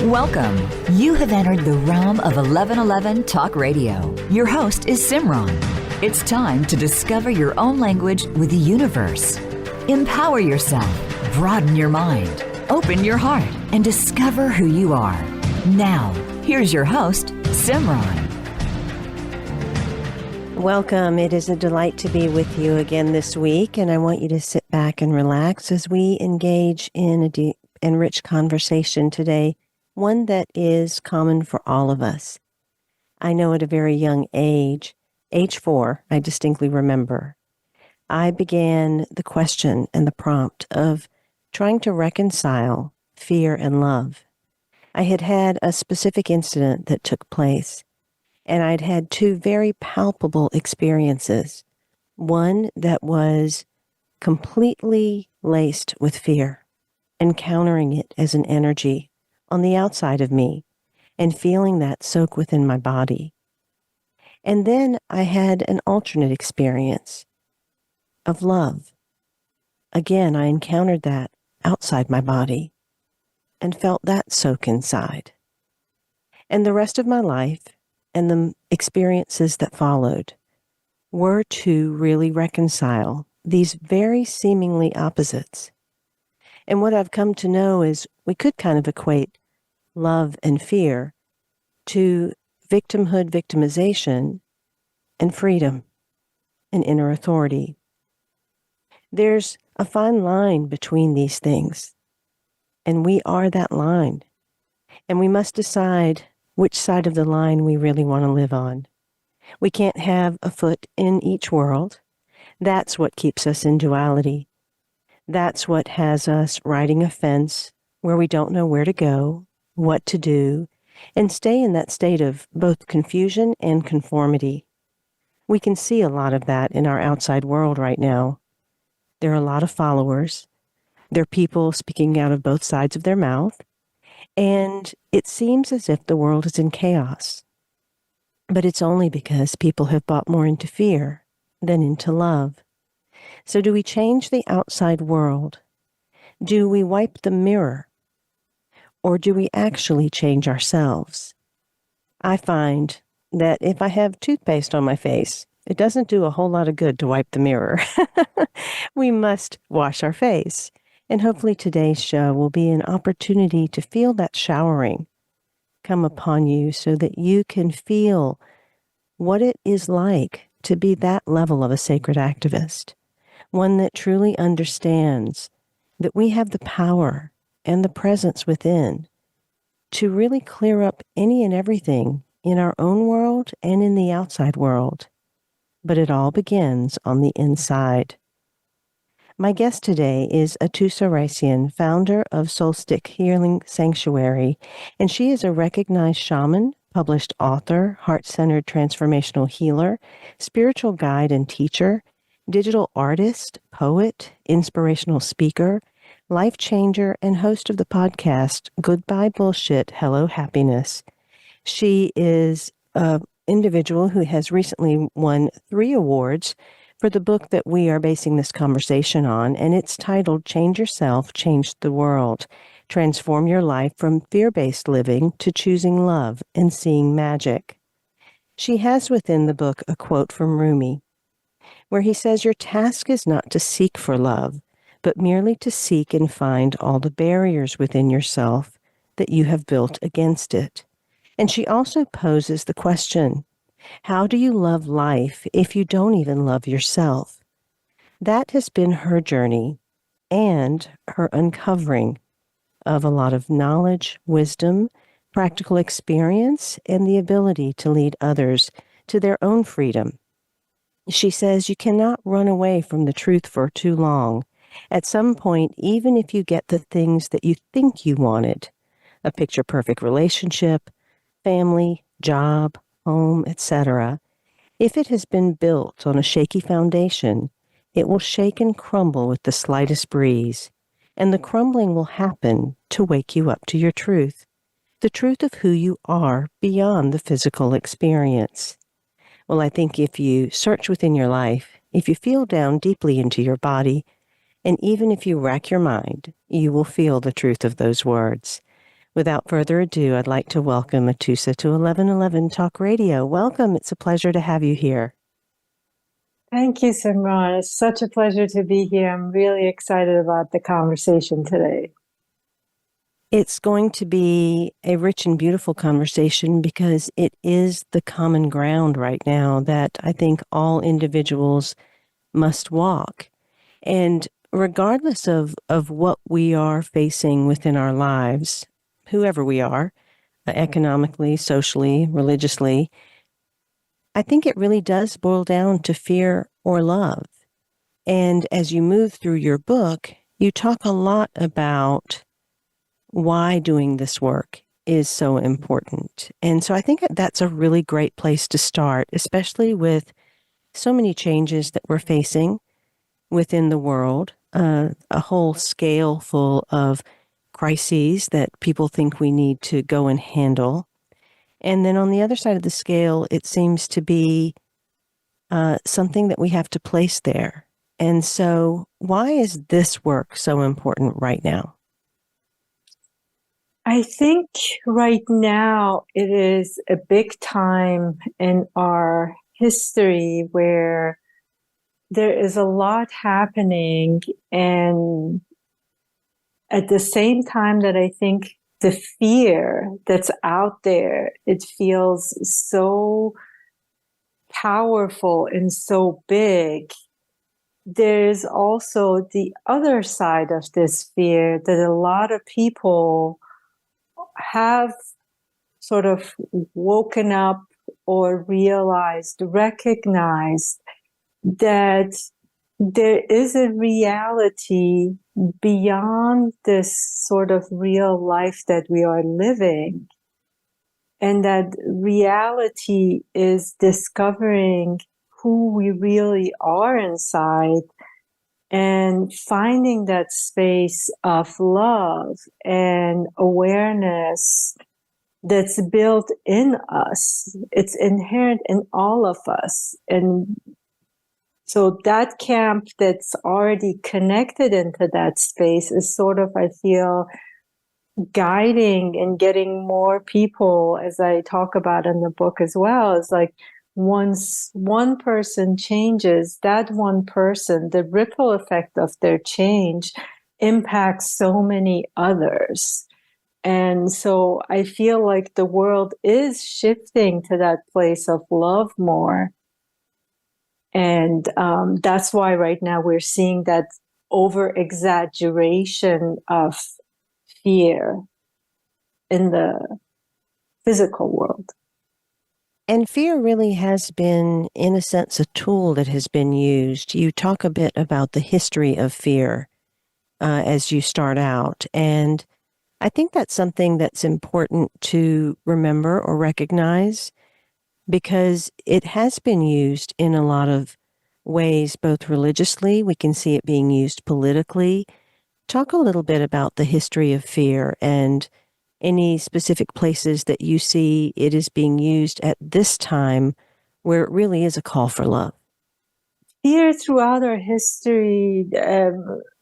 Welcome. You have entered the realm of 1111 Talk Radio. Your host is SIMRAN. It's time to discover your own language with the universe. Empower yourself, broaden your mind, open your heart, and discover who you are. Now, here's your host, SIMRAN. Welcome. It is a delight to be with you again this week, and I want you to sit back and relax as we engage in a deep and rich conversation today, one that is common for all of us. I know at a very young age 4, I distinctly remember, I began the question and the prompt of trying to reconcile fear and love. I had had a specific incident that took place, and I'd had 2 very palpable experiences. One that was completely laced with fear, encountering it as an energy on the outside of me and feeling that soak within my body. And then I had an alternate experience of love. Again, I encountered that outside my body and felt that soak inside. And the rest of my life and the experiences that followed were to really reconcile these very seemingly opposites. And what I've come to know is we could kind of equate love and fear to victimhood, victimization, and freedom and inner authority. There's a fine line between these things, and we are that line. And we must decide which side of the line we really want to live on. We can't have a foot in each world. That's what keeps us in duality. That's what has us riding a fence where we don't know where to go, what to do, and stay in that state of both confusion and conformity. We can see a lot of that in our outside world right now. There are a lot of followers. There are people speaking out of both sides of their mouth, and it seems as if the world is in chaos. But it's only because people have bought more into fear than into love. So do we change the outside world? Do we wipe the mirror? Or do we actually change ourselves? I find that if I have toothpaste on my face, it doesn't do a whole lot of good to wipe the mirror. We must wash our face. And hopefully today's show will be an opportunity to feel that showering come upon you so that you can feel what it is like to be that level of a sacred activist. One that truly understands that we have the power and the presence within to really clear up any and everything in our own world and in the outside world. But it all begins on the inside. My guest today is Atousa Raissyan, founder of Soulstick Healing Sanctuary, and she is a recognized shaman, published author, heart-centered transformational healer, spiritual guide and teacher, digital artist, poet, inspirational speaker, life changer, and host of the podcast, Goodbye Bullshit, Hello Happiness. She is an individual who has recently won 3 awards for the book that we are basing this conversation on, and it's titled Change Yourself, Change the World. Transform your life from fear-based living to choosing love and seeing magic. She has within the book a quote from Rumi, where he says, your task is not to seek for love, but merely to seek and find all the barriers within yourself that you have built against it. And she also poses the question, how do you love life if you don't even love yourself? That has been her journey and her uncovering of a lot of knowledge, wisdom, practical experience, and the ability to lead others to their own freedom. She says you cannot run away from the truth for too long. At some point, even if you get the things that you think you wanted, a picture-perfect relationship, family, job, home, etc., if it has been built on a shaky foundation, it will shake and crumble with the slightest breeze, and the crumbling will happen to wake you up to your truth, the truth of who you are beyond the physical experience. Well, I think if you search within your life, if you feel down deeply into your body, And even if you rack your mind, you will feel the truth of those words. Without further ado, I'd like to welcome Atousa to 1111 Talk Radio. Welcome. It's a pleasure to have you here. Thank you, SIMRAN. It's such a pleasure to be here. I'm really excited about the conversation today. It's going to be a rich and beautiful conversation because it is the common ground right now that I think all individuals must walk. And regardless of what we are facing within our lives, whoever we are, economically, socially, religiously, I think it really does boil down to fear or love. And as you move through your book, you talk a lot about why doing this work is so important. And so I think that's a really great place to start, especially with so many changes that we're facing within the world, a whole scale full of crises that people think we need to go and handle. And then on the other side of the scale, it seems to be something that we have to place there. And so why is this work so important right now? I think right now it is a big time in our history where there is a lot happening, and at the same time that I think the fear that's out there, it feels so powerful and so big. There's also the other side of this fear that a lot of people have sort of woken up or realized, recognized that there is a reality beyond this sort of real life that we are living. And that reality is discovering who we really are inside and finding that space of love and awareness that's built in us. It's inherent in all of us. And so that camp that's already connected into that space is sort of, I feel, guiding and getting more people, as I talk about in the book as well. It's like once one person changes, that one person, the ripple effect of their change impacts so many others. And so I feel like the world is shifting to that place of love more. And that's why right now we're seeing that over-exaggeration of fear in the physical world. And fear really has been, in a sense, a tool that has been used. You talk a bit about the history of fear as you start out. And I think that's something that's important to remember or recognize, because it has been used in a lot of ways, both religiously, we can see it being used politically. Talk a little bit about the history of fear and any specific places that you see it is being used at this time where it really is a call for love. Fear throughout our history,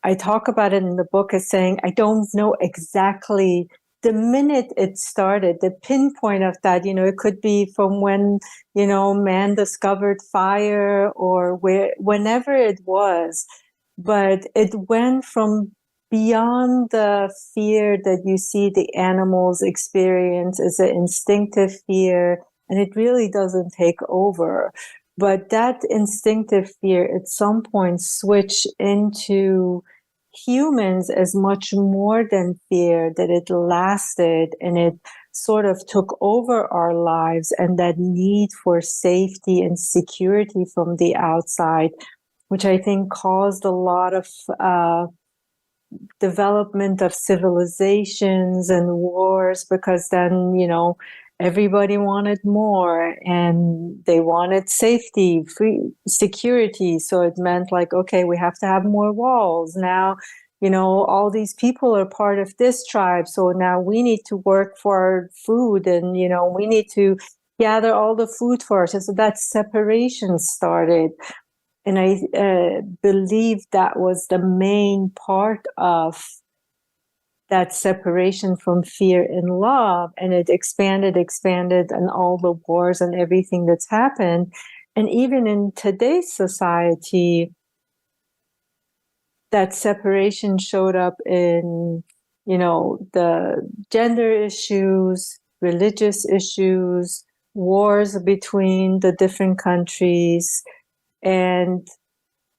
I talk about it in the book as saying, I don't know exactly the minute it started, the pinpoint of that. It could be from when, man discovered fire or whenever it was, but it went from beyond the fear that you see the animals experience as an instinctive fear, and it really doesn't take over. But that instinctive fear at some point switched into humans as much more than fear, that it lasted and it sort of took over our lives, and that need for safety and security from the outside, which I think caused a lot of development of civilizations and wars, because then, everybody wanted more and they wanted safety, free security. So it meant like, okay, we have to have more walls. Now, all these people are part of this tribe. So now we need to work for our food, and, we need to gather all the food for us. And so that separation started. And I believe that was the main part of that separation from fear and love. And it expanded, and all the wars and everything that's happened. And even in today's society, that separation showed up in, the gender issues, religious issues, wars between the different countries. And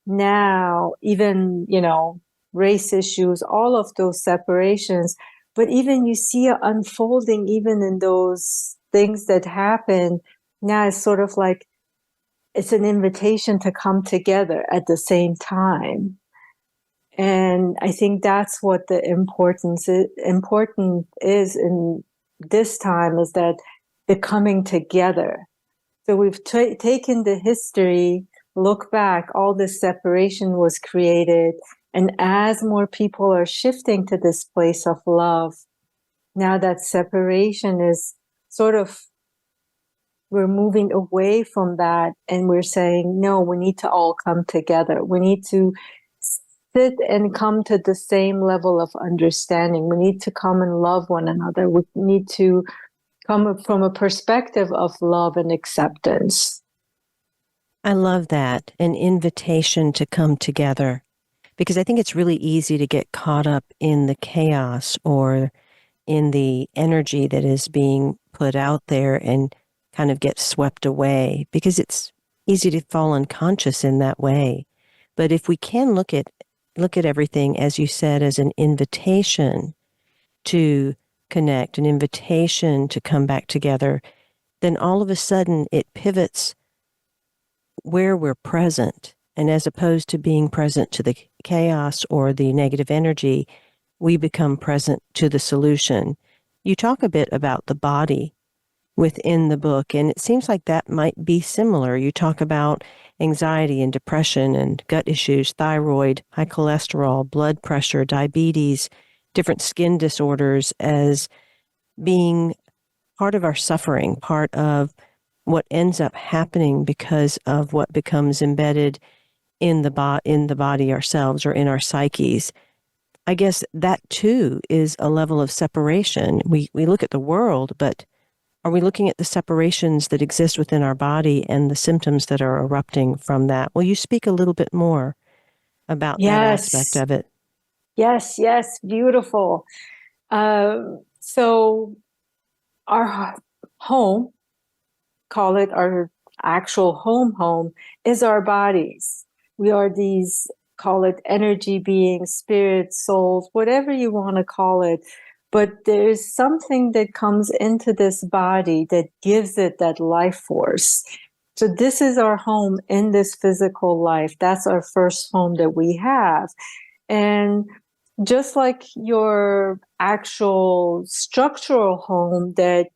now even, race issues, all of those separations. But even you see it unfolding even in those things that happen. Now it's sort of like it's an invitation to come together at the same time. And I think that's what the important is in this time, is that the coming together. So we've taken the history, look back, all this separation was created. And as more people are shifting to this place of love, now that separation is sort of, we're moving away from that, and we're saying, no, we need to all come together. We need to sit and come to the same level of understanding. We need to come and love one another. We need to come from a perspective of love and acceptance. I love that, an invitation to come together, because I think it's really easy to get caught up in the chaos or in the energy that is being put out there and kind of get swept away, because it's easy to fall unconscious in that way. But if we can look at everything, as you said, as an invitation to connect, an invitation to come back together, then all of a sudden it pivots where we're present. And as opposed to being present to the chaos or the negative energy, we become present to the solution. You talk a bit about the body within the book, and it seems like that might be similar. You talk about anxiety and depression and gut issues, thyroid, high cholesterol, blood pressure, diabetes, different skin disorders as being part of our suffering, part of what ends up happening because of what becomes embedded in the body ourselves or in our psyches. I guess that too is a level of separation. We look at the world, but are we looking at the separations that exist within our body and the symptoms that are erupting from that? Will you speak a little bit more about that aspect of it? Yes, beautiful. So our home, call it our actual home, is our bodies. We are these, call it energy beings, spirits, souls, whatever you want to call it. But there's something that comes into this body that gives it that life force. So this is our home in this physical life. That's our first home that we have. And just like your actual structural home that,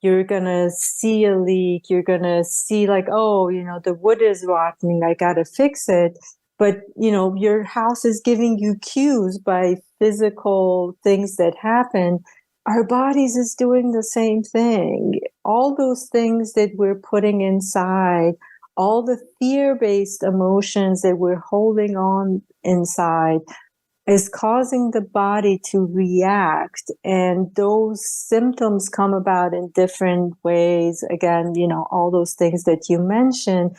you're going to see a leak, you're going to see like, oh, the wood is rotting, I got to fix it. But, your house is giving you cues by physical things that happen. Our bodies is doing the same thing. All those things that we're putting inside, all the fear-based emotions that we're holding on inside is causing the body to react. And those symptoms come about in different ways. Again, all those things that you mentioned.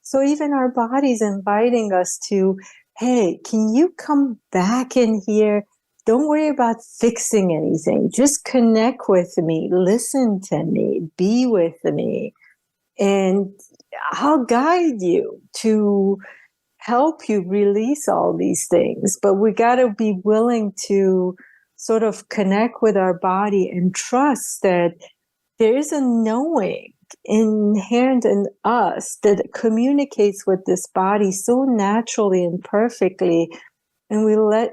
So even our body's inviting us to, hey, can you come back in here? Don't worry about fixing anything. Just connect with me, listen to me, be with me, and I'll guide you to help you release all these things. But we got to be willing to sort of connect with our body and trust that there is a knowing inherent in us that communicates with this body so naturally and perfectly. And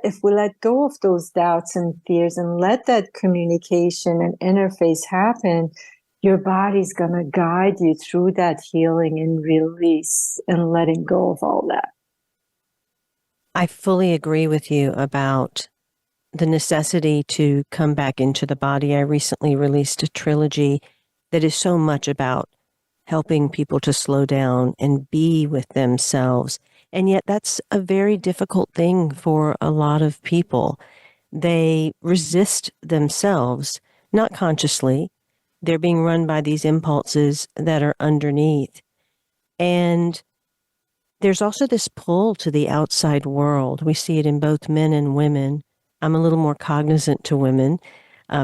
if we let go of those doubts and fears and let that communication and interface happen, your body's going to guide you through that healing and release and letting go of all that. I fully agree with you about the necessity to come back into the body. I recently released a trilogy that is so much about helping people to slow down and be with themselves. And yet that's a very difficult thing for a lot of people. They resist themselves, not consciously. They're being run by these impulses that are underneath. And there's also this pull to the outside world. We see it in both men and women. I'm a little more cognizant to women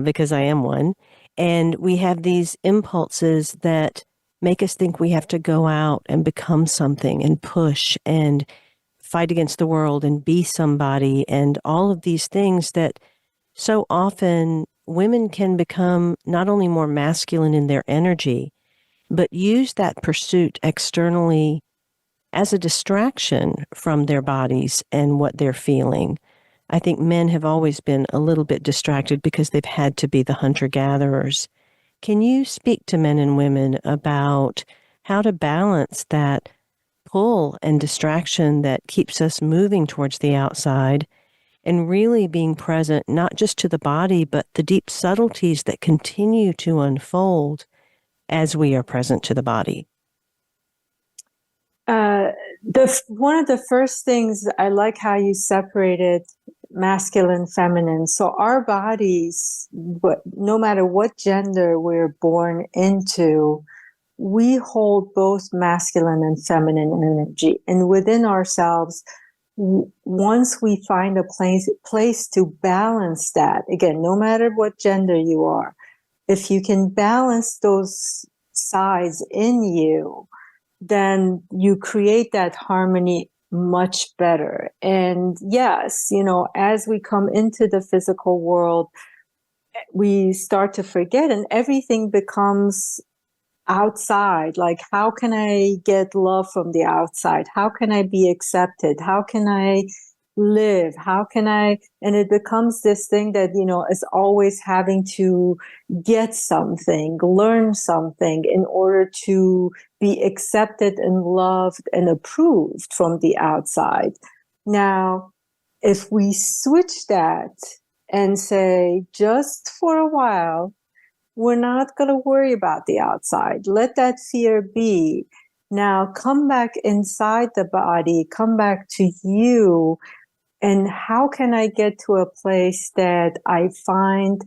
because I am one. And we have these impulses that make us think we have to go out and become something and push and fight against the world and be somebody and all of these things that so often women can become not only more masculine in their energy, but use that pursuit externally as a distraction from their bodies and what they're feeling. I think men have always been a little bit distracted because they've had to be the hunter-gatherers. Can you speak to men and women about how to balance that pull and distraction that keeps us moving towards the outside and really being present not just to the body, but the deep subtleties that continue to unfold as we are present to the body? One of the first things, I like how you separated masculine, feminine. So our bodies, no matter what gender we're born into, we hold both masculine and feminine energy. And within ourselves, once we find a place to balance that, again, no matter what gender you are, if you can balance those sides in you, then you create that harmony much better. And yes, as we come into the physical world, we start to forget and everything becomes outside. Like, how can I get love from the outside? How can I be accepted? How can I live? And it becomes this thing that, is always having to get something, learn something in order to be accepted and loved and approved from the outside. Now, if we switch that and say, just for a while, we're not going to worry about the outside. Let that fear be. Now come back inside the body, come back to you. And how can I get to a place that I find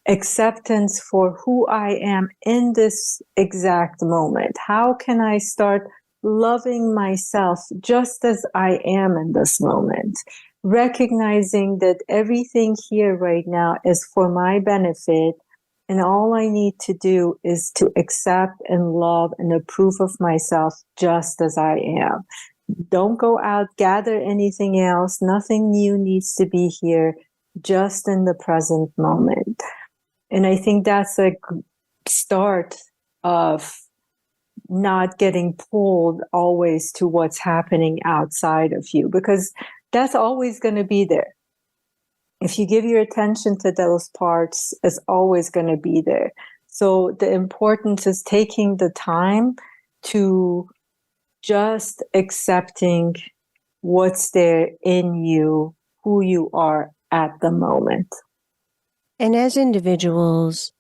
acceptance for who I am in this exact moment? How can I start loving myself just as I am in this moment? Recognizing that everything here right now is for my benefit. And all I need to do is to accept and love and approve of myself just as I am. Don't go out, gather anything else. Nothing new needs to be here, just in the present moment. And I think that's a start of not getting pulled always to what's happening outside of you, because that's always going to be there. If you give your attention to those parts, it's always going to be there. So the importance is taking the time to just accepting what's there in you, who you are at the moment. And as individuals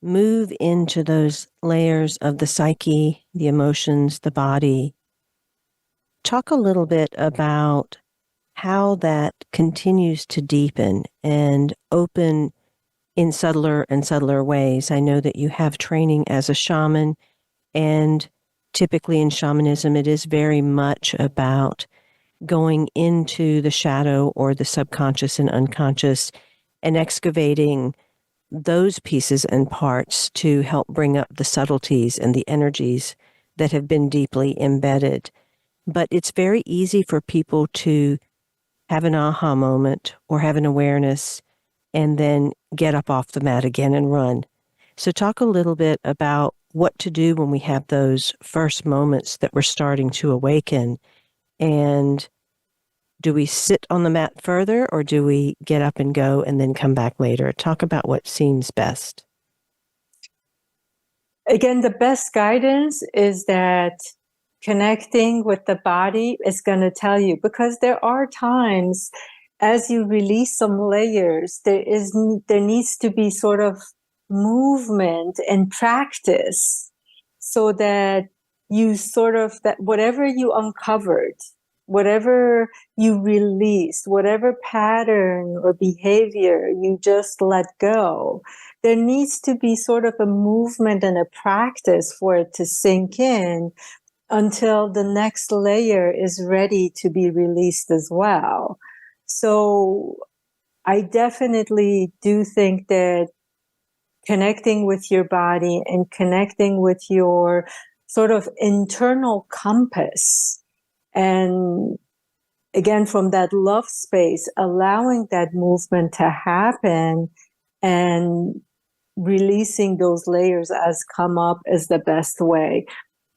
move into those layers of the psyche, the emotions, the body, talk a little bit about how that continues to deepen and open in subtler and subtler ways. I know that you have training as a shaman, and typically in shamanism, it is very much about going into the shadow or the subconscious and unconscious and excavating those pieces and parts to help bring up the subtleties and the energies that have been deeply embedded. But it's very easy for people to have an aha moment or have an awareness and then get up off the mat again and run. So talk a little bit about what to do when we have those first moments that we're starting to awaken. And do we sit on the mat further, or do we get up and go and then come back later? Talk about what seems best. Again, the best guidance is that connecting with the body is going to tell you, because there are times as you release some layers, there needs to be sort of movement and practice so that you sort of, that whatever you uncovered, whatever you released, whatever pattern or behavior you just let go, there needs to be sort of a movement and a practice for it to sink in until the next layer is ready to be released as well. So I definitely do think that connecting with your body and connecting with your sort of internal compass, and again, from that love space, allowing that movement to happen and releasing those layers as come up is the best way.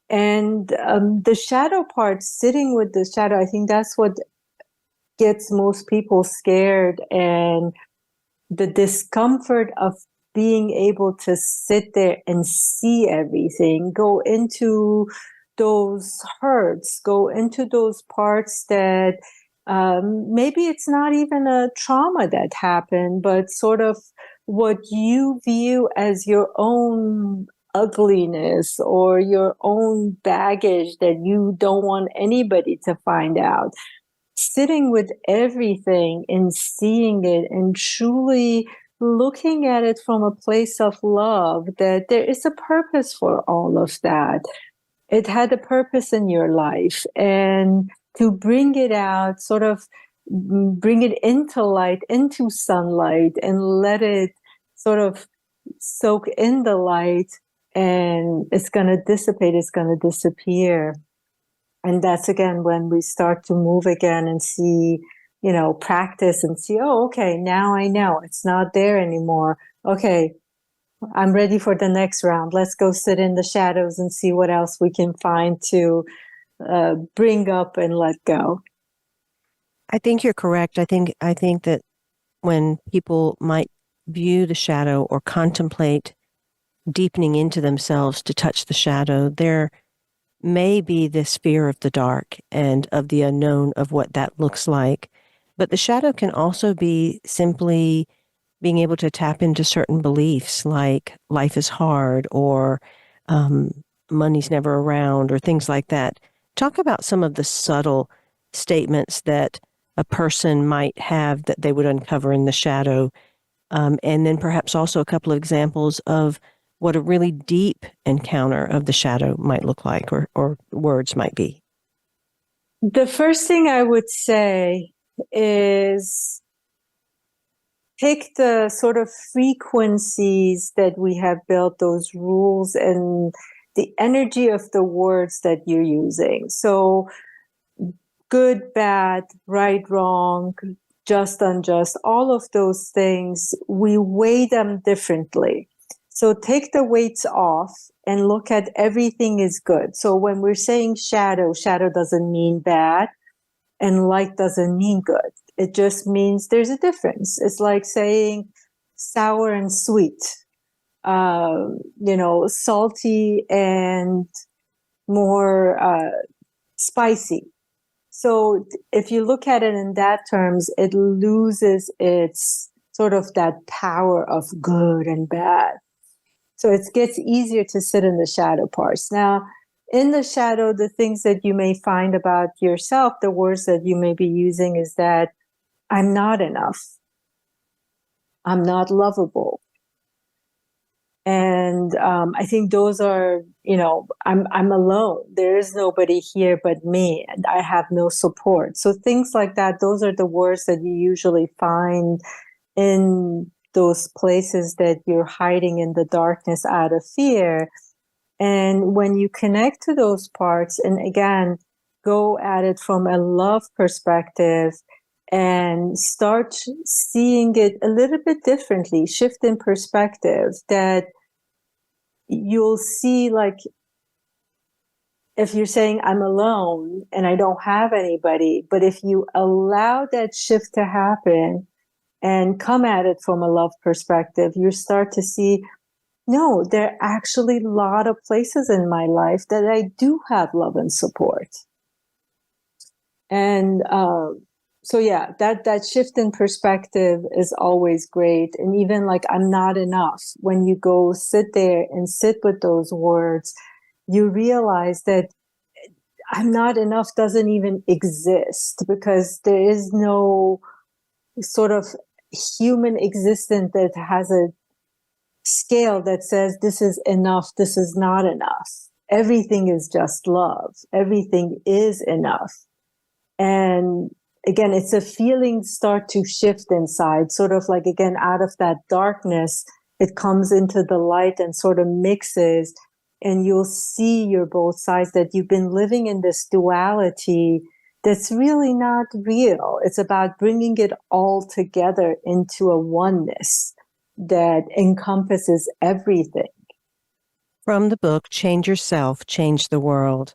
And the shadow part, sitting with the shadow, I think that's what gets most people scared, and the discomfort of being able to sit there and see everything, go into those hurts, go into those parts that maybe it's not even a trauma that happened, but sort of what you view as your own ugliness or your own baggage that you don't want anybody to find out. Sitting with everything and seeing it and truly looking at it from a place of love, that there is a purpose for all of that. It had a purpose in your life, and to bring it out, sort of bring it into light, into sunlight, and let it sort of soak in the light, and it's going to dissipate, it's going to disappear. And that's again when we start to move again and see, practice and see, oh, okay, now I know it's not there anymore. Okay, I'm ready for the next round. Let's go sit in the shadows and see what else we can find to bring up and let go. I think you're correct. I think that when people might view the shadow or contemplate deepening into themselves to touch the shadow, there may be this fear of the dark and of the unknown of what that looks like. But the shadow can also be simply being able to tap into certain beliefs like life is hard, or money's never around, or things like that. Talk about some of the subtle statements that a person might have that they would uncover in the shadow. And then perhaps also a couple of examples of what a really deep encounter of the shadow might look like, or words might be. The first thing I would say is take the sort of frequencies that we have built, those rules, and the energy of the words that you're using. So good, bad, right, wrong, just, unjust, all of those things, we weigh them differently. So take the weights off and look at everything is good. So when we're saying shadow, shadow doesn't mean bad, and light doesn't mean good. It just means there's a difference. It's like saying sour and sweet, salty and more spicy. So if you look at it in that terms, it loses its sort of that power of good and bad. So it gets easier to sit in the shadow parts. Now, in the shadow, the things that you may find about yourself, the words that you may be using is that I'm not enough. I'm not lovable. And I think those are, I'm alone. There is nobody here but me, and I have no support. So things like that, those are the words that you usually find in those places that you're hiding in the darkness out of fear. And when you connect to those parts, and again, go at it from a love perspective and start seeing it a little bit differently, shift in perspective, that you'll see, like, if you're saying I'm alone and I don't have anybody, but if you allow that shift to happen and come at it from a love perspective, you start to see, no, there are actually a lot of places in my life that I do have love and support. And so, yeah, that shift in perspective is always great. And even like, I'm not enough, when you go sit there and sit with those words, you realize that I'm not enough doesn't even exist, because there is no sort of human existence that has a scale that says this is enough, this is not enough. Everything is just love. Everything is enough. And again, it's a feeling start to shift inside, sort of like, again, out of that darkness, it comes into the light and sort of mixes, and you'll see your both sides, that you've been living in this duality that's really not real. It's about bringing it all together into a oneness that encompasses everything. From the book, Change Yourself, Change the World.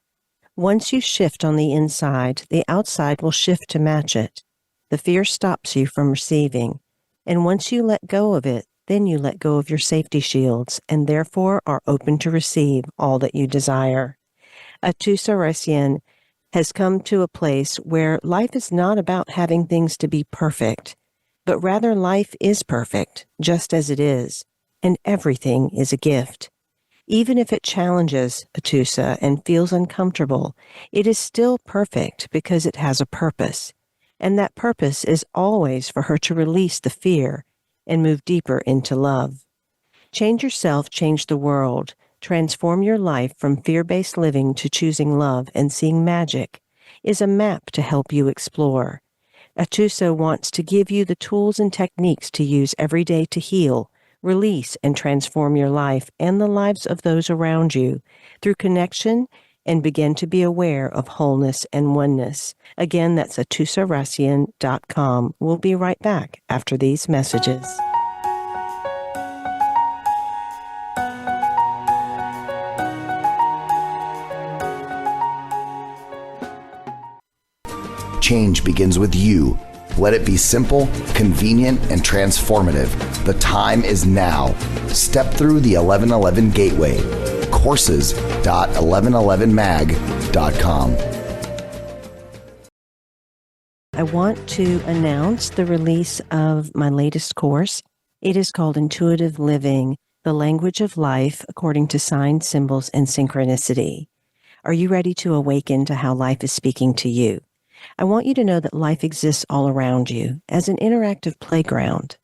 Once you shift on the inside, the outside will shift to match it. The fear stops you from receiving. And once you let go of it, then you let go of your safety shields and therefore are open to receive all that you desire. Atousa Raissyan has come to a place where life is not about having things to be perfect, but rather life is perfect, just as it is, and everything is a gift. Even if it challenges Atousa and feels uncomfortable, it is still perfect because it has a purpose, and that purpose is always for her to release the fear and move deeper into love. Change Yourself, Change the World. Transform your life from fear-based living to choosing love and seeing magic is a map to help you explore. Atousa wants to give you the tools and techniques to use every day to heal, release, and transform your life and the lives of those around you through connection and begin to be aware of wholeness and oneness. Again, that's AtousaRaissyan.com. We'll be right back after these messages. Change begins with you. Let it be simple, convenient, and transformative. The time is now. Step through the 1111 gateway. Courses.1111mag.com. I want to announce the release of my latest course. It is called Intuitive Living, the Language of Life According to Signs, Symbols, and Synchronicity. Are you ready to awaken to how life is speaking to you? I want you to know that life exists all around you as an interactive playground.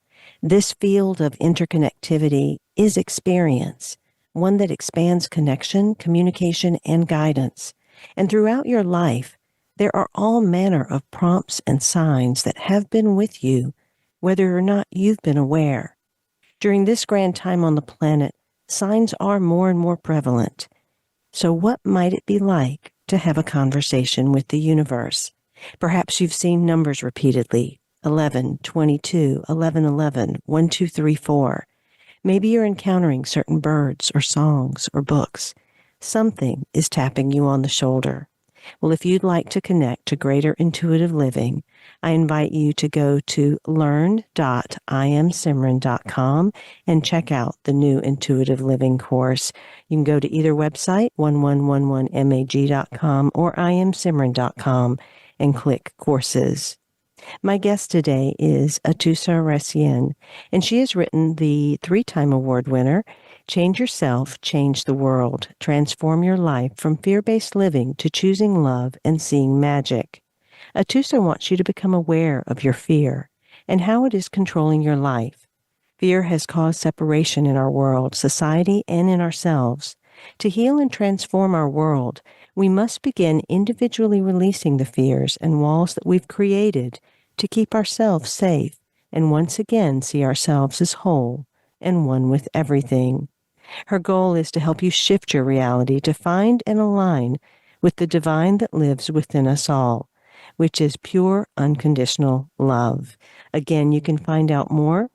This field of interconnectivity is experience, one that expands connection, communication, and guidance. And throughout your life, there are all manner of prompts and signs that have been with you, whether or not you've been aware. During this grand time on the planet, signs are more and more prevalent. So what might it be like to have a conversation with the universe? Perhaps you've seen numbers repeatedly, 11, 22, 11, 11, 1, 2, 3, 4. Maybe you're encountering certain birds or songs or books. Something is tapping you on the shoulder. Well, if you'd like to connect to greater intuitive living, I invite you to go to learn.imsimran.com and check out the new Intuitive Living course. You can go to either website, 1111mag.com or imsimran.com, and click Courses. My guest today is Atousa Raissyan, and she has written the 3-time award winner, Change Yourself, Change the World. Transform your life from fear-based living to choosing love and seeing magic. Atousa wants you to become aware of your fear and how it is controlling your life. Fear has caused separation in our world, society, and in ourselves. To heal and transform our world, we must begin individually releasing the fears and walls that we've created to keep ourselves safe and once again see ourselves as whole and one with everything. Her goal is to help you shift your reality to find and align with the divine that lives within us all, which is pure, unconditional love. Again, you can find out more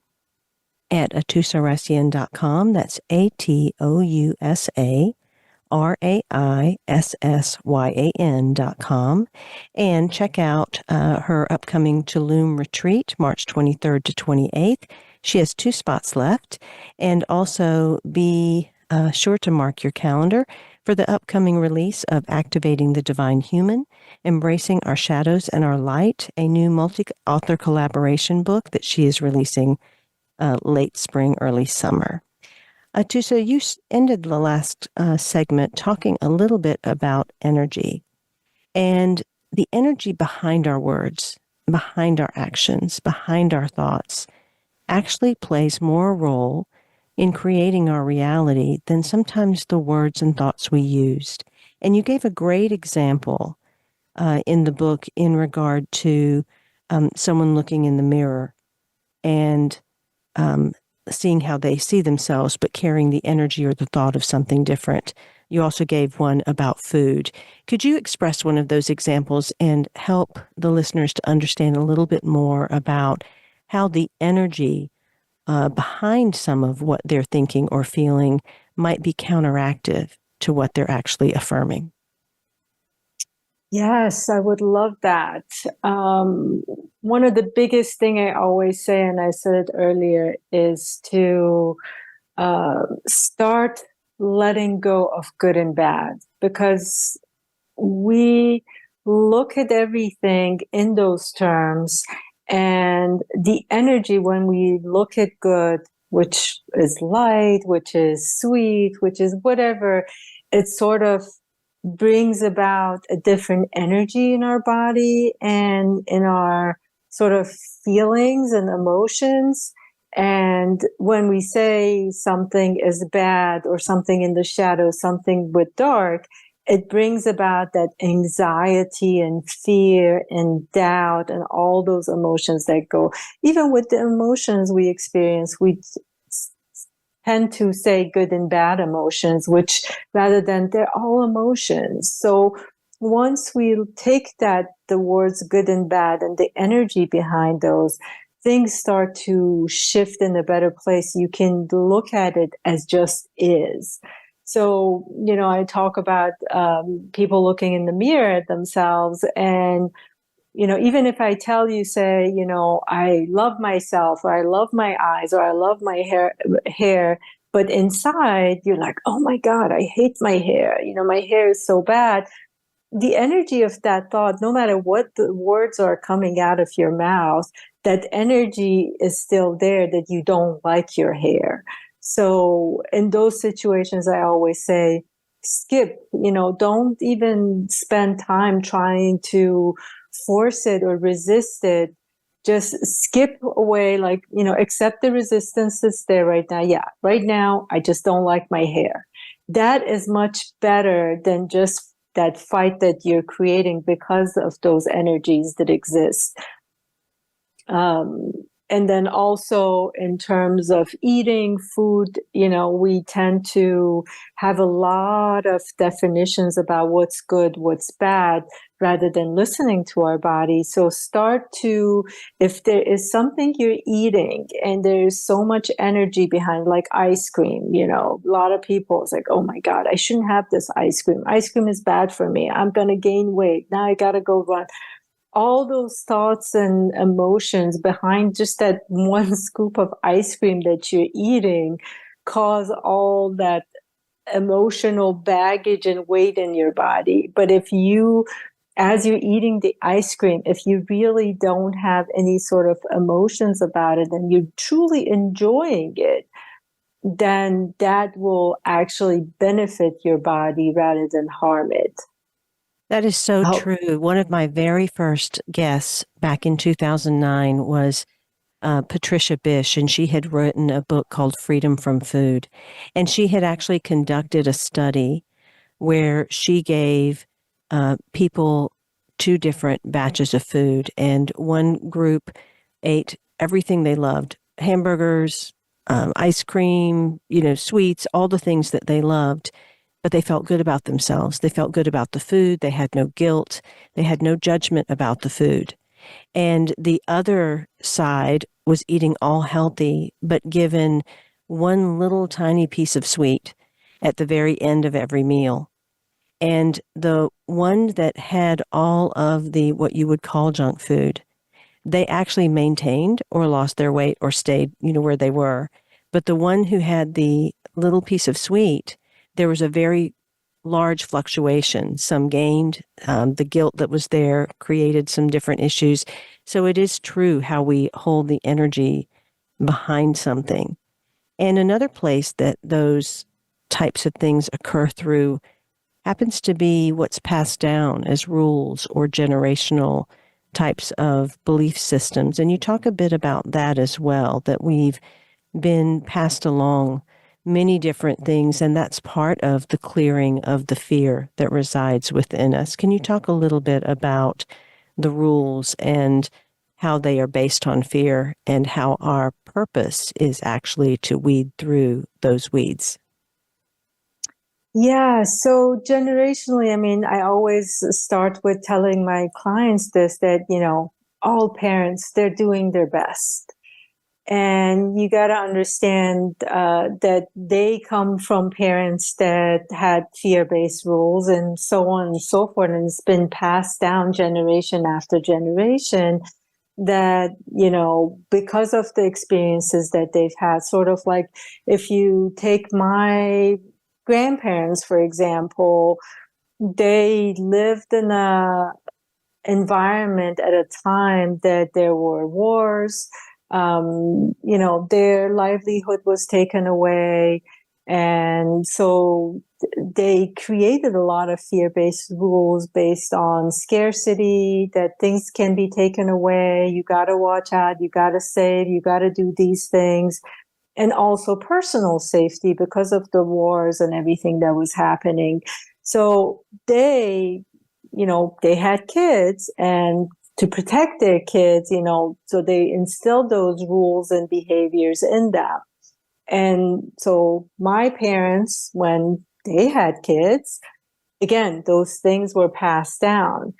at AtousaRaissyan.com. That's AtousaRaissyan.com, and check out her upcoming Tulum retreat, March 23rd to 28th. She has 2 spots left, and also be sure to mark your calendar for the upcoming release of Activating the Divine Human, Embracing Our Shadows and Our Light, a new multi-author collaboration book that she is releasing late spring, early summer. Atousa, you ended the last segment talking a little bit about energy and the energy behind our words, behind our actions, behind our thoughts actually plays more role in creating our reality than sometimes the words and thoughts we used. And you gave a great example in the book in regard to someone looking in the mirror and seeing how they see themselves, but carrying the energy or the thought of something different. You also gave one about food. Could you express one of those examples and help the listeners to understand a little bit more about how the energy behind some of what they're thinking or feeling might be counteractive to what they're actually affirming? Yes, I would love that. One of the biggest thing I always say, and I said it earlier, is to start letting go of good and bad, because we look at everything in those terms, and the energy when we look at good, which is light, which is sweet, which is whatever, it sort of brings about a different energy in our body and in our sort of feelings and emotions. And when we say something is bad or something in the shadow, something with dark, it brings about that anxiety and fear and doubt and all those emotions that go. Even with the emotions we experience, we tend to say good and bad emotions, which rather than they're all emotions. So once we take the words good and bad and the energy behind those, things start to shift in a better place. You can look at it as just is. So, I talk about people looking in the mirror at themselves, and even if I tell you, say, I love myself, or I love my eyes, or I love my hair, but inside you're like, oh my God, I hate my hair. My hair is so bad. The energy of that thought, no matter what the words are coming out of your mouth, that energy is still there, that you don't like your hair. So in those situations, I always say, skip, don't even spend time trying to force it or resist it. Just skip away, accept the resistance that's there right now. Yeah, right now, I just don't like my hair. That is much better than just that fight that you're creating because of those energies that exist. And then also in terms of eating food, we tend to have a lot of definitions about what's good, what's bad, rather than listening to our body. So if there is something you're eating and there's so much energy behind, like ice cream, a lot of people, it's like, oh my God, I shouldn't have this ice cream. Ice cream is bad for me. I'm going to gain weight. Now I got to go run. All those thoughts and emotions behind just that one scoop of ice cream that you're eating cause all that emotional baggage and weight in your body. But if you, as you're eating the ice cream, if you really don't have any sort of emotions about it and you're truly enjoying it, then that will actually benefit your body rather than harm it. That is so true. One of my very first guests back in 2009 was Patricia Bish, and she had written a book called Freedom from Food. And she had actually conducted a study where she gave people 2 different batches of food. And one group ate everything they loved, hamburgers, ice cream, sweets, all the things that they loved. But they felt good about themselves. They felt good about the food. They had no guilt. They had no judgment about the food. And the other side was eating all healthy, but given one little tiny piece of sweet at the very end of every meal. And the one that had all of the, what you would call junk food, they actually maintained or lost their weight or stayed, where they were. But the one who had the little piece of sweet, there was a very large fluctuation. Some gained, the guilt that was there created some different issues. So it is true how we hold the energy behind something. And another place that those types of things occur through happens to be what's passed down as rules or generational types of belief systems. And you talk a bit about that as well, that we've been passed along many different things, and that's part of the clearing of the fear that resides within us. Can you talk a little bit about the rules and how they are based on fear and how our purpose is actually to weed through those weeds? Yeah, so generationally, I mean, I always start with telling my clients this, that, all parents, they're doing their best. And you got to understand that they come from parents that had fear-based rules and so on and so forth. And it's been passed down generation after generation that, because of the experiences that they've had, sort of like if you take my grandparents, for example, they lived in a environment at a time that there were wars. Their livelihood was taken away. And so they created a lot of fear-based rules based on scarcity, that things can be taken away. You got to watch out. You got to save. You got to do these things. And also personal safety because of the wars and everything that was happening. So they had kids, and to protect their kids, so they instilled those rules and behaviors in them. And so my parents, when they had kids, again, those things were passed down.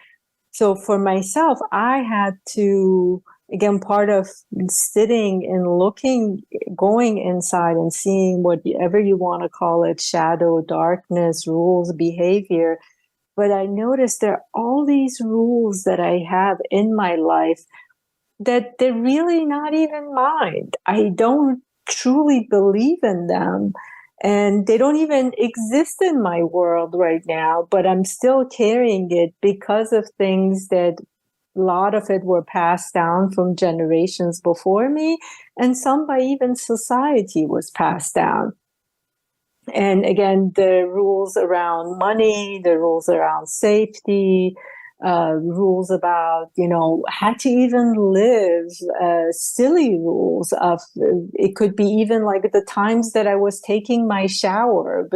So for myself, I had to, again, part of sitting and looking, going inside and seeing whatever you want to call it, shadow, darkness, rules, behavior. But I noticed there are all these rules that I have in my life that they're really not even mine. I don't truly believe in them, and they don't even exist in my world right now, but I'm still carrying it because of things that a lot of it were passed down from generations before me, and some by even society was passed down. And again, the rules around money, the rules around safety, rules about, how to even live, silly rules of, it could be even like the times that I was taking my shower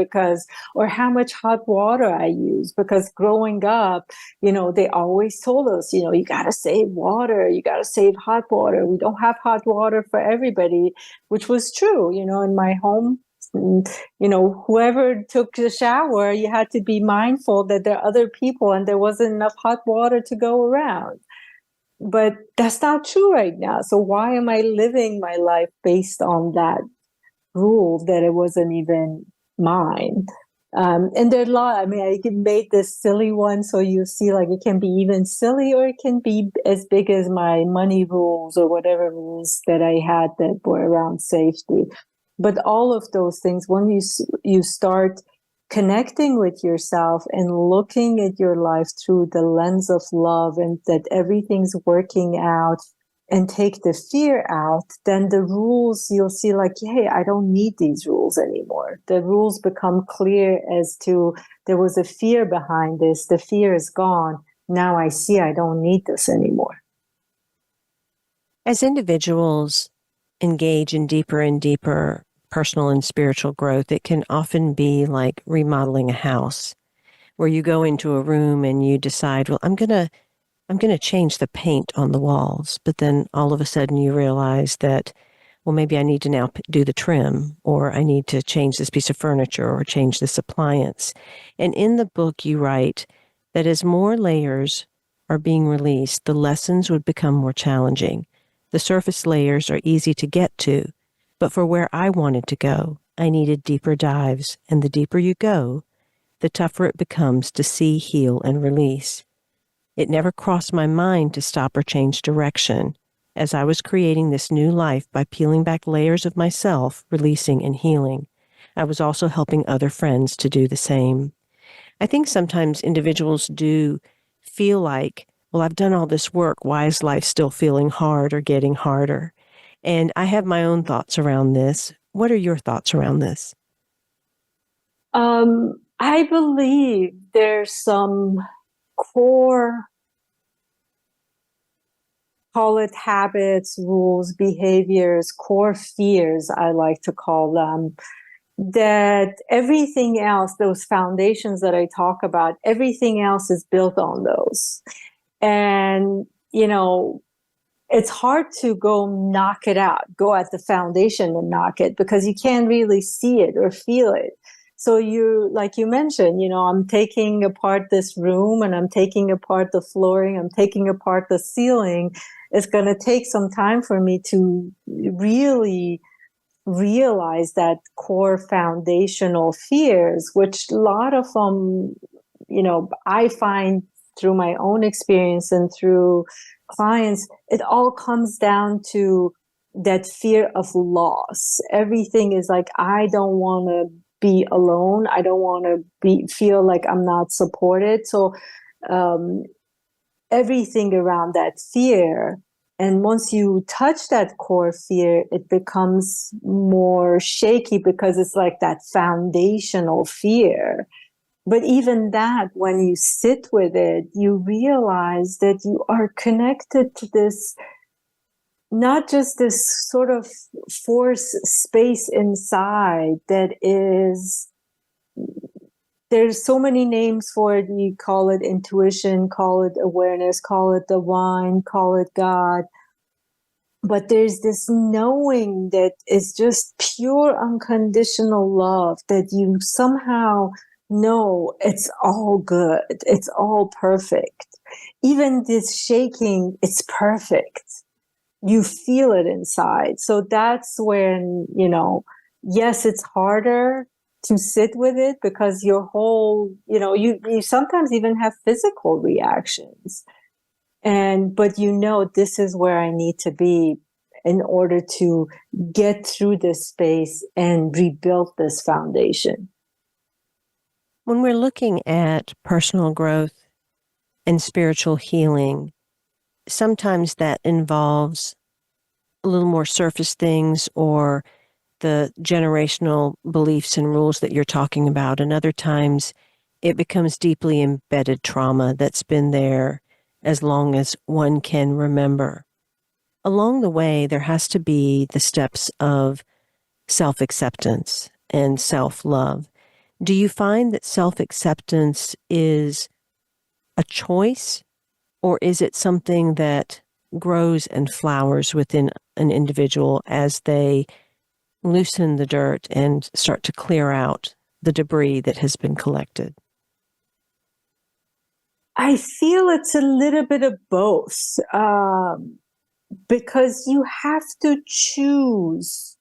or how much hot water I use, because growing up, they always told us, you got to save water, you got to save hot water. We don't have hot water for everybody, which was true, in my home. Whoever took the shower, you had to be mindful that there are other people and there wasn't enough hot water to go around. But that's not true right now. So why am I living my life based on that rule that it wasn't even mine? And there are a lot. I mean, I made this silly one, so you see, like, it can be even silly, or it can be as big as my money rules or whatever rules that I had that were around safety. But all of those things, when you start connecting with yourself and looking at your life through the lens of love, and that everything's working out, and take the fear out, then the rules, you'll see like, hey, I don't need these rules anymore. The rules become clear as to there was a fear behind this. The fear is gone. Now I see I don't need this anymore. As individuals engage in deeper and deeper personal and spiritual growth, it can often be like remodeling a house, where you go into a room and you decide, well, I'm going to change the paint on the walls. But then all of a sudden you realize that, well, maybe I need to now do the trim, or I need to change this piece of furniture or change this appliance. And in the book, you write that as more layers are being released, the lessons would become more challenging. The surface layers are easy to get to, but for where I wanted to go, I needed deeper dives. And the deeper you go, the tougher it becomes to see, heal, and release. It never crossed my mind to stop or change direction as I was creating this new life by peeling back layers of myself, releasing and healing. I was also helping other friends to do the same. I think sometimes individuals do feel like, well, I've done all this work. Why is life still feeling hard or getting harder? And I have my own thoughts around this, What are your thoughts around this? I believe there's some core, call it habits, rules, behaviors, core fears, I like to call them, that everything else, those foundations that I talk about, everything else is built on those. And, it's hard to go knock it out, go at the foundation and knock it, because you can't really see it or feel it. So like you mentioned, I'm taking apart this room and I'm taking apart the flooring, I'm taking apart the ceiling. It's going to take some time for me to really realize that core foundational fears, which a lot of them, I find through my own experience and through clients, it all comes down to that fear of loss. Everything is like, I don't want to be alone. I don't want to feel like I'm not supported. So everything around that fear. And once you touch that core fear, it becomes more shaky because it's like that foundational fear. But even that, when you sit with it, you realize that you are connected to this, not just this sort of force space inside that is, there's so many names for it. You call it intuition, call it awareness, call it divine, call it God. But there's this knowing that is just pure unconditional love, that you somehow know it's all good. It's all perfect. Even this shaking, it's perfect. You feel it inside. So that's when, yes, it's harder to sit with it because your whole, you sometimes even have physical reactions. But this is where I need to be in order to get through this space and rebuild this foundation. When we're looking at personal growth and spiritual healing, sometimes that involves a little more surface things or the generational beliefs and rules that you're talking about. And other times it becomes deeply embedded trauma that's been there as long as one can remember. Along the way, there has to be the steps of self-acceptance and self-love. Do you find that self-acceptance is a choice, or is it something that grows and flowers within an individual as they loosen the dirt and start to clear out the debris that has been collected? I feel it's a little bit of both, because you have to choose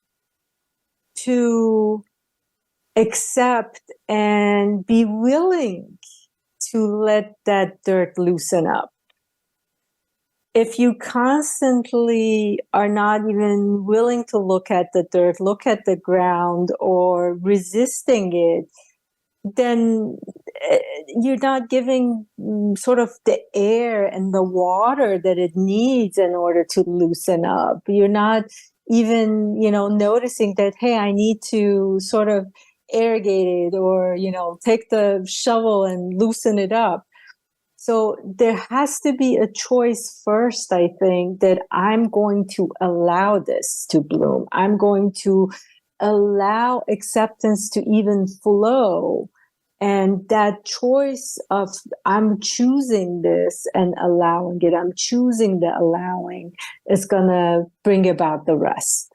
to accept and be willing to let that dirt loosen up. If you constantly are not even willing to look at the dirt, look at the ground, or resisting it, then you're not giving sort of the air and the water that it needs in order to loosen up. You're not even, noticing that, hey, I need to sort of irrigate it or, take the shovel and loosen it up. So there has to be a choice first, I think, that I'm going to allow this to bloom. I'm going to allow acceptance to even flow. And that choice of I'm choosing this and allowing it, I'm choosing the allowing, is going to bring about the rest.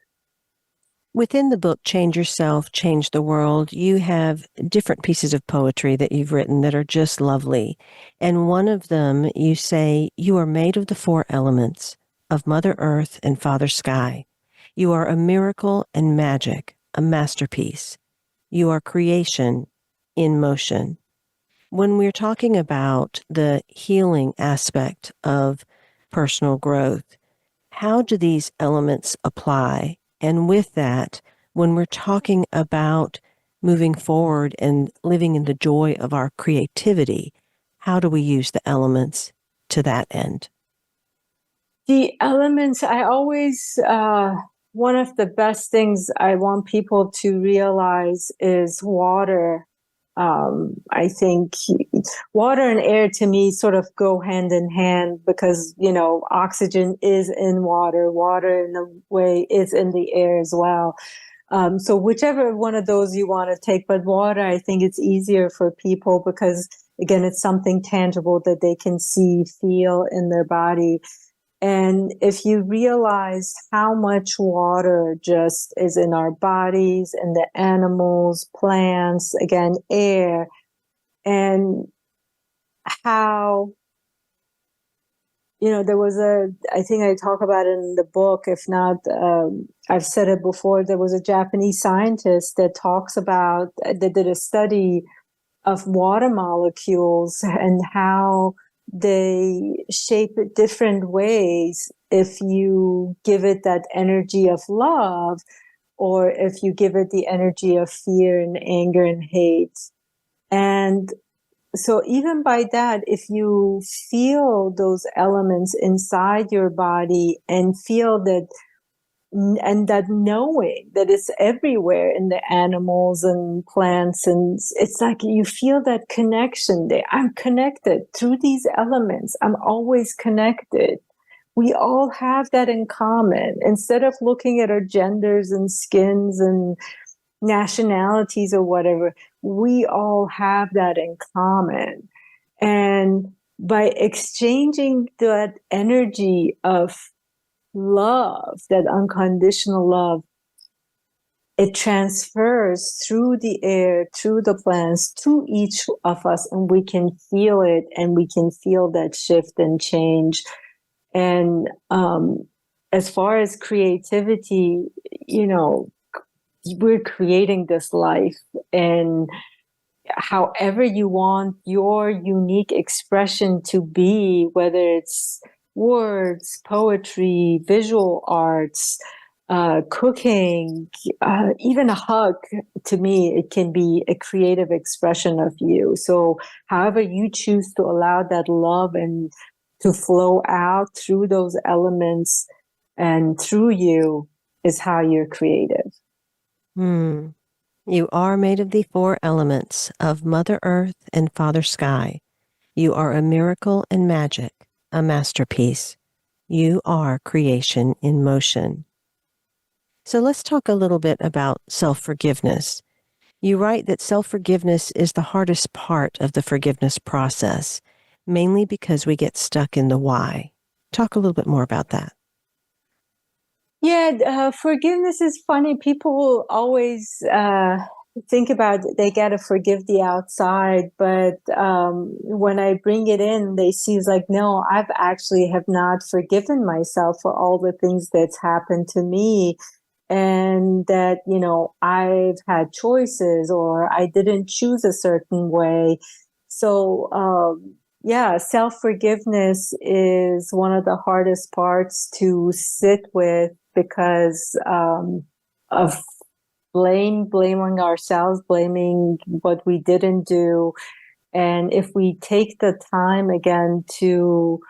Within the book, Change Yourself, Change the World, you have different pieces of poetry that you've written that are just lovely. And one of them, you say, you are made of the four elements of Mother Earth and Father Sky. You are a miracle and magic, a masterpiece. You are creation in motion. When we're talking about the healing aspect of personal growth, how do these elements apply? And with that, when we're talking about moving forward and living in the joy of our creativity, how do we use the elements to that end? The elements, I always one of the best things I want people to realize is water. I think water and air to me sort of go hand in hand because, oxygen is in water. Water in a way is in the air as well. So whichever one of those you want to take, but water, I think it's easier for people because, again, it's something tangible that they can see, feel in their body. And if you realize how much water just is in our bodies and the animals, plants, again, air, and how, there was I think I talk about it in the book, if not, I've said it before, there was a Japanese scientist that that did a study of water molecules and how they shape it different ways if you give it that energy of love or if you give it the energy of fear and anger and hate. And so even by that, if you feel those elements inside your body and feel that, and that knowing that it's everywhere in the animals and plants, and it's like you feel that connection there. I'm connected through these elements. I'm always connected. We all have that in common. Instead of looking at our genders and skins and nationalities or whatever, we all have that in common. And by exchanging that energy of love, that unconditional love, it transfers through the air, through the plants, to each of us, and we can feel it, and we can feel that shift and change. And as far as creativity, we're creating this life, and however you want your unique expression to be, whether it's words, poetry, visual arts, cooking, even a hug, to me, it can be a creative expression of you. So however you choose to allow that love and to flow out through those elements and through you is how you're creative. You are made of the 4 elements of Mother Earth and Father Sky. You are a miracle and magic, a masterpiece. You are creation in motion. So let's talk a little bit about self-forgiveness. You write that self-forgiveness is the hardest part of the forgiveness process, mainly because we get stuck in the why. Talk a little bit more about that. Yeah, forgiveness is funny. People always think about they got to forgive the outside, but when I bring it in, they see it's like, no, I've actually have not forgiven myself for all the things that's happened to me, and that I've had choices or I didn't choose a certain way. So yeah, self-forgiveness is one of the hardest parts to sit with because of blaming ourselves, blaming what we didn't do. And if we take the time again to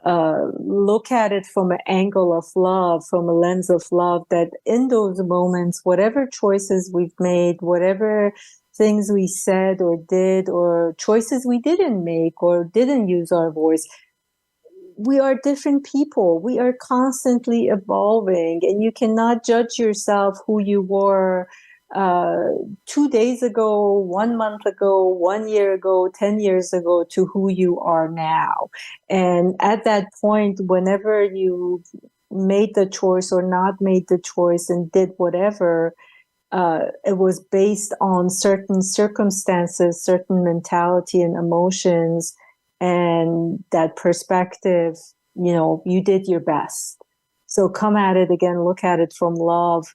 look at it from an angle of love, from a lens of love, that in those moments, whatever choices we've made, whatever things we said or did, or choices we didn't make or didn't use our voice, we are different people. We are constantly evolving, and you cannot judge yourself who you were 2 days ago, 1 month ago, 1 year ago, 10 years ago to who you are now. And at that point, whenever you made the choice or not made the choice and did whatever, it was based on certain circumstances, certain mentality and emotions, and that perspective. You did your best. So come at it again, look at it from love,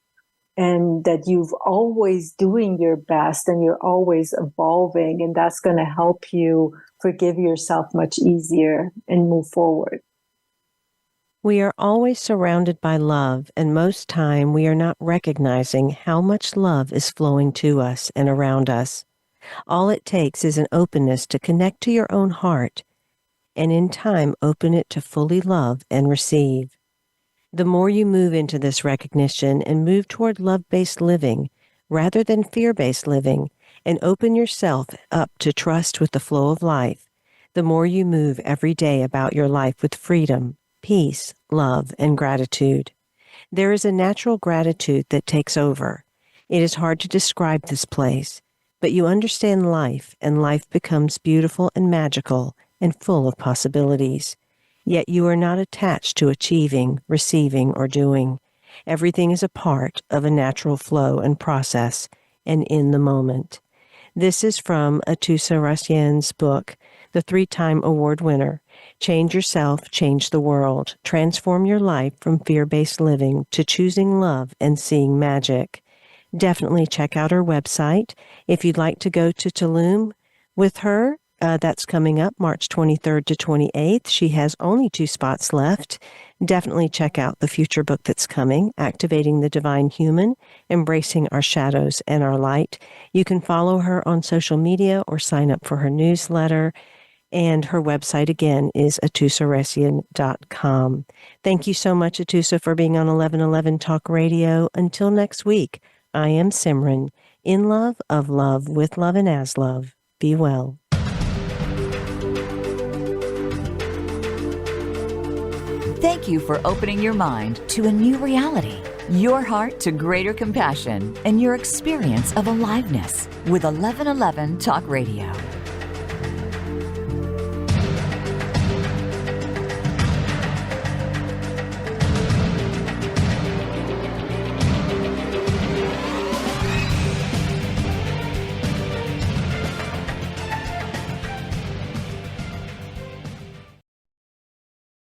and that you've always doing your best and you're always evolving, and that's going to help you forgive yourself much easier and move forward. We are always surrounded by love, and most time we are not recognizing how much love is flowing to us and around us. All it takes is an openness to connect to your own heart, and in time open it to fully love and receive. The more you move into this recognition and move toward love-based living rather than fear-based living, and open yourself up to trust with the flow of life, the more you move every day about your life with freedom, peace, love, and gratitude. There is a natural gratitude that takes over. It is hard to describe this place, but you understand life, and life becomes beautiful and magical and full of possibilities. Yet you are not attached to achieving, receiving, or doing. Everything is a part of a natural flow and process, and in the moment. This is from Atousa Raissyan's book, the 3-time award winner, Change Yourself, Change the World. Transform your life from fear-based living to choosing love and seeing magic. Definitely check out her website. If you'd like to go to Tulum with her, that's coming up March 23rd to 28th. She has only 2 spots left. Definitely check out the future book that's coming, Activating the Divine Human, Embracing Our Shadows and Our Light. You can follow her on social media or sign up for her newsletter. And her website, again, is AtousaRaissyan.com. Thank you so much, Atousa, for being on 1111 Talk Radio. Until next week, I am SIMRAN, in love, of love, with love, and as love. Be well. Thank you for opening your mind to a new reality, your heart to greater compassion, and your experience of aliveness with 1111 Talk Radio.